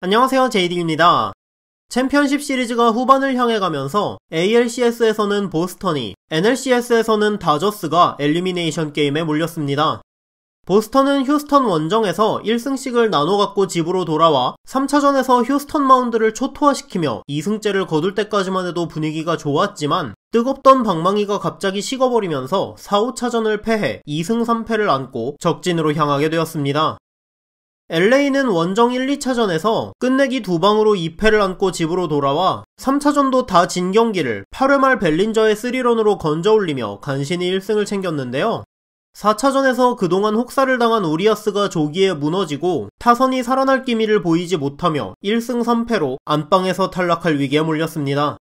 안녕하세요, 제이딩입니다. 챔피언십 시리즈가 후반을 향해 가면서 ALCS에서는 보스턴이, NLCS에서는 다저스가 엘리미네이션 게임에 몰렸습니다. 보스턴은 휴스턴 원정에서 1승씩을 나눠 갖고 집으로 돌아와 3차전에서 휴스턴 마운드를 초토화시키며 2승째를 거둘 때까지만 해도 분위기가 좋았지만 뜨겁던 방망이가 갑자기 식어버리면서 4, 5차전을 패해 2승 3패를 안고 적진으로 향하게 되었습니다. LA는 원정 1, 2차전에서 끝내기 2방으로 2패를 안고 집으로 돌아와 3차전도 다 진 경기를 8회 말 벨린저의 3런으로 건져올리며 간신히 1승을 챙겼는데요. 4차전에서 그동안 혹사를 당한 우리아스가 조기에 무너지고 타선이 살아날 기미를 보이지 못하며 1승 3패로 안방에서 탈락할 위기에 몰렸습니다.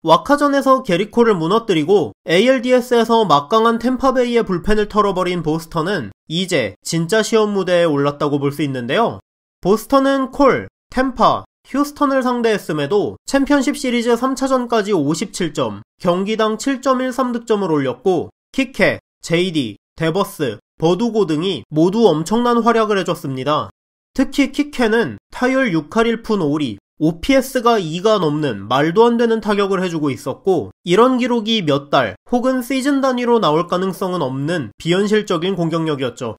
와카전에서 게리코를 무너뜨리고 ALDS에서 막강한 템파베이의 불펜을 털어버린 보스턴은 이제 진짜 시험 무대에 올랐다고 볼 수 있는데요. 보스턴은 콜, 템파, 휴스턴을 상대했음에도 챔피언십 시리즈 3차전까지 57점, 경기당 7.13득점을 올렸고 키케, JD, 데버스, 버두고 등이 모두 엄청난 활약을 해줬습니다. 특히 키케는 타율 6할 1푼 5리, OPS가 2가 넘는 말도 안 되는 타격을 해주고 있었고 이런 기록이 몇 달 혹은 시즌 단위로 나올 가능성은 없는 비현실적인 공격력이었죠.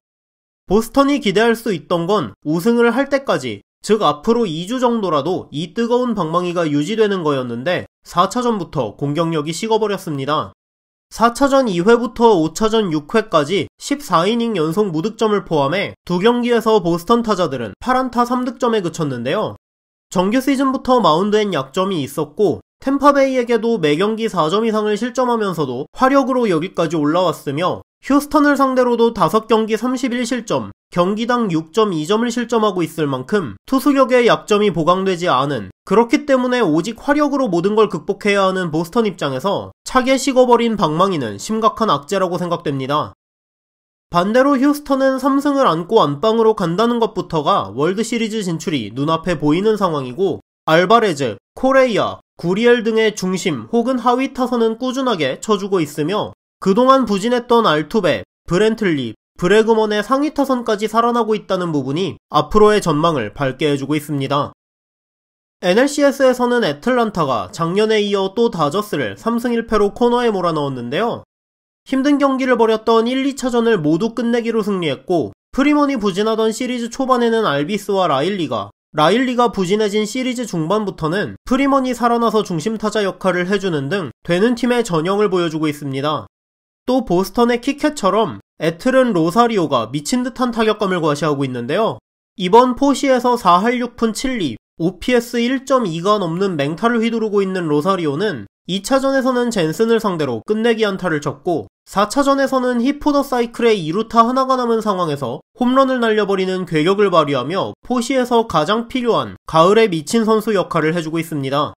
보스턴이 기대할 수 있던 건 우승을 할 때까지, 즉 앞으로 2주 정도라도 이 뜨거운 방망이가 유지되는 거였는데 4차전부터 공격력이 식어버렸습니다. 4차전 2회부터 5차전 6회까지 14이닝 연속 무득점을 포함해 2경기에서 보스턴 타자들은 8안타 3득점에 그쳤는데요. 정규 시즌부터 마운드엔 약점이 있었고 템파베이에게도 매경기 4점 이상을 실점하면서도 화력으로 여기까지 올라왔으며 휴스턴을 상대로도 5경기 31실점, 경기당 6.2점을 실점하고 있을 만큼 투수력의 약점이 보강되지 않은, 그렇기 때문에 오직 화력으로 모든 걸 극복해야 하는 보스턴 입장에서 차게 식어버린 방망이는 심각한 악재라고 생각됩니다. 반대로 휴스턴은 3승을 안고 안방으로 간다는 것부터가 월드시리즈 진출이 눈앞에 보이는 상황이고 알바레즈, 코레이아, 구리엘 등의 중심 혹은 하위 타선은 꾸준하게 쳐주고 있으며 그동안 부진했던 알투베, 브렌틀리, 브래그먼의 상위 타선까지 살아나고 있다는 부분이 앞으로의 전망을 밝게 해주고 있습니다. NLCS에서는 애틀란타가 작년에 이어 또 다저스를 3승 1패로 코너에 몰아넣었는데요. 힘든 경기를 벌였던 1, 2차전을 모두 끝내기로 승리했고 프리먼이 부진하던 시리즈 초반에는 알비스와 라일리가 부진해진 시리즈 중반부터는 프리먼이 살아나서 중심타자 역할을 해주는 등 되는 팀의 전형을 보여주고 있습니다. 또 보스턴의 키캣처럼 애틀은 로사리오가 미친듯한 타격감을 과시하고 있는데요. 이번 포시에서 4할 6푼 7리, OPS 1.2가 넘는 맹타를 휘두르고 있는 로사리오는 2차전에서는 젠슨을 상대로 끝내기 안타를 쳤고 4차전에서는 히포더 사이클의 2루타 하나가 남은 상황에서 홈런을 날려버리는 괴격을 발휘하며 포시에서 가장 필요한 가을에 미친 선수 역할을 해주고 있습니다.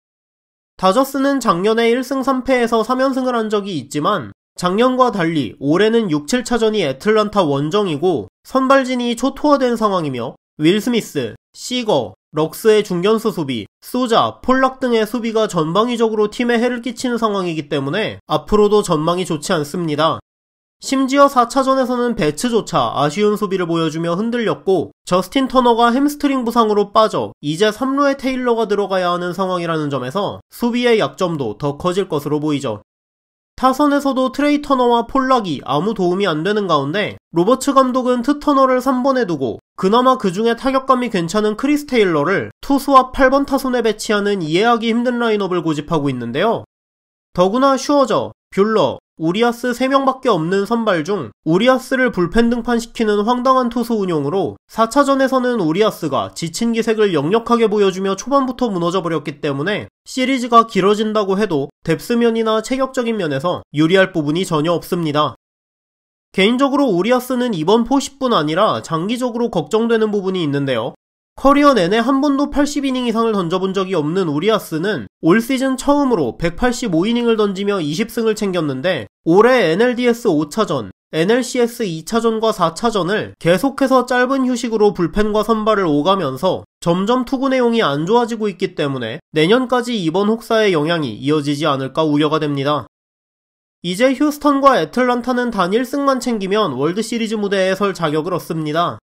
다저스는 작년에 1승 3패에서 3연승을 한 적이 있지만 작년과 달리 올해는 6, 7차전이 애틀란타 원정이고 선발진이 초토화된 상황이며 윌 스미스, 시거, 럭스의 중견수 수비, 소자, 폴락 등의 수비가 전방위적으로 팀에 해를 끼치는 상황이기 때문에 앞으로도 전망이 좋지 않습니다. 심지어 4차전에서는 배츠조차 아쉬운 수비를 보여주며 흔들렸고 저스틴 터너가 햄스트링 부상으로 빠져 이제 3루에 테일러가 들어가야 하는 상황이라는 점에서 수비의 약점도 더 커질 것으로 보이죠. 타선에서도 트레이 터너와 폴락이 아무 도움이 안 되는 가운데 로버츠 감독은 트터너를 3번에 두고 그나마 그 중에 타격감이 괜찮은 크리스 테일러를 투수와 8번 타선에 배치하는 이해하기 힘든 라인업을 고집하고 있는데요. 더구나 슈어저, 뷰러, 우리아스 3명밖에 없는 선발 중 우리아스를 불펜 등판시키는 황당한 투수 운용으로 4차전에서는 우리아스가 지친 기색을 역력하게 보여주며 초반부터 무너져버렸기 때문에 시리즈가 길어진다고 해도 뎁스면이나 체격적인 면에서 유리할 부분이 전혀 없습니다. 개인적으로 우리아스는 이번 포시뿐 아니라 장기적으로 걱정되는 부분이 있는데요. 커리어 내내 한 번도 80이닝 이상을 던져본 적이 없는 우리아스는 올 시즌 처음으로 185이닝을 던지며 20승을 챙겼는데 올해 NLDS 5차전, NLCS 2차전과 4차전을 계속해서 짧은 휴식으로 불펜과 선발을 오가면서 점점 투구 내용이 안 좋아지고 있기 때문에 내년까지 이번 혹사의 영향이 이어지지 않을까 우려가 됩니다. 이제 휴스턴과 애틀란타는 단 1승만 챙기면 월드시리즈 무대에 설 자격을 얻습니다.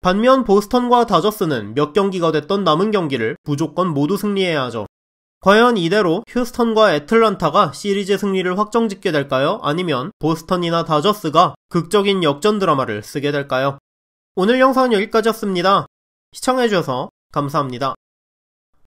반면 보스턴과 다저스는 몇 경기가 됐던 남은 경기를 무조건 모두 승리해야 하죠. 과연 이대로 휴스턴과 애틀란타가 시리즈 승리를 확정짓게 될까요? 아니면 보스턴이나 다저스가 극적인 역전 드라마를 쓰게 될까요? 오늘 영상은 여기까지였습니다. 시청해주셔서 감사합니다.